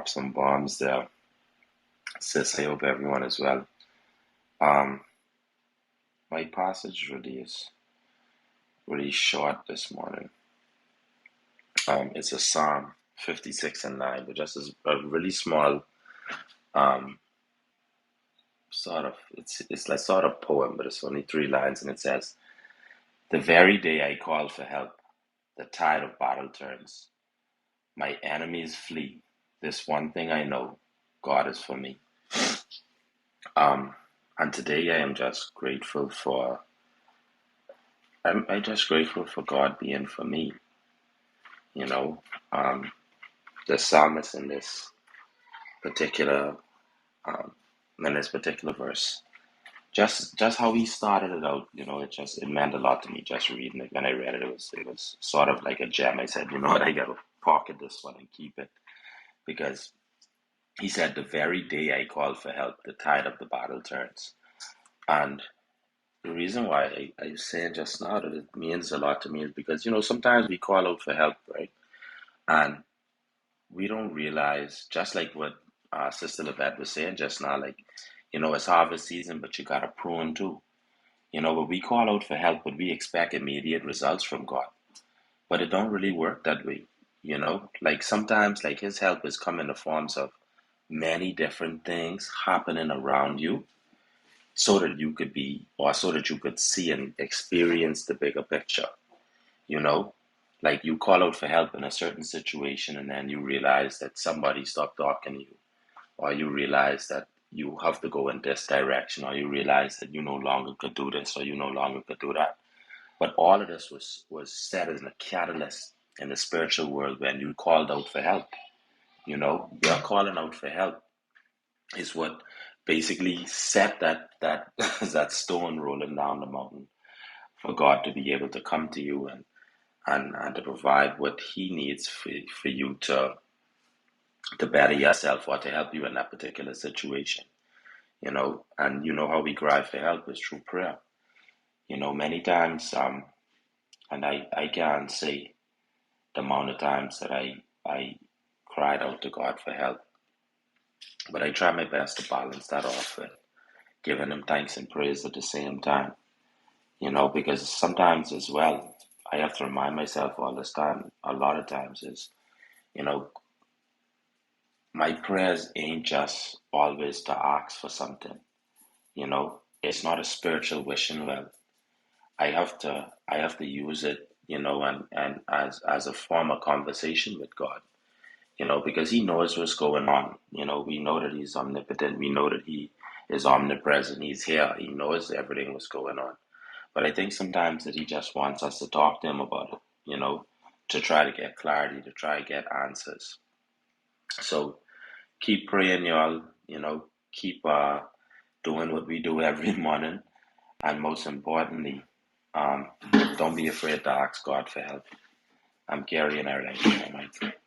drop some bombs there. Sis, I hope everyone is well. Um, my passage really is really short this morning. It's a Psalm 56 and 9, but just as a really small um, sort of it's like sort of poem, but it's only 3 lines, and it says, "The very day I call for help, the tide of battle turns. My enemies flee. This one thing I know, God is for me." Um, and today I'm just grateful for God being for me. You know, um, the psalmist particular um, in this particular verse, just how he started it out, it meant a lot to me just reading it. When I read it, it was sort of like a gem. I said, you know what, I gotta pocket this one and keep it, because he said, "The very day I call for help, the tide of the battle turns." And the reason why I was saying just now that it means a lot to me is because, sometimes we call out for help, right? And we don't realize, just like what Sister Levette was saying just now, like, it's harvest season, but you got to prune too. But we call out for help, but we expect immediate results from God. But it don't really work that way. Like sometimes, like His help is come in the forms of many different things happening around you, so that you could so that you could see and experience the bigger picture. You know, like you call out for help in a certain situation, and then you realize that somebody stopped talking to you, or you realize that you have to go in this direction, or you realize that you no longer could do this, or you no longer could do that. But all of this was set as a catalyst in the spiritual world when you called out for help. Your calling out for help is what basically set that that stone rolling down the mountain for God to be able to come to you and to provide what He needs for you to better yourself, or to help you in that particular situation. And how we cry for help is through prayer. Many times, and I can't say the amount of times that I cried out to God for help, but I try my best to balance that off with giving Him thanks and praise at the same time. Because sometimes as well, I have to remind myself all this time, a lot of times is, you know, my prayers ain't just always to ask for something. It's not a spiritual wishing well. I have to use it, and as a form of conversation with God, because He knows what's going on. We know that He's omnipotent. We know that He is omnipresent. He's here. He knows everything what's going on. But I think sometimes that He just wants us to talk to Him about it, to try to get clarity, to try to get answers. So keep praying, y'all. Keep doing what we do every morning, and most importantly, um, don't be afraid to ask God for help. I'm Gary, and I relate to my mic.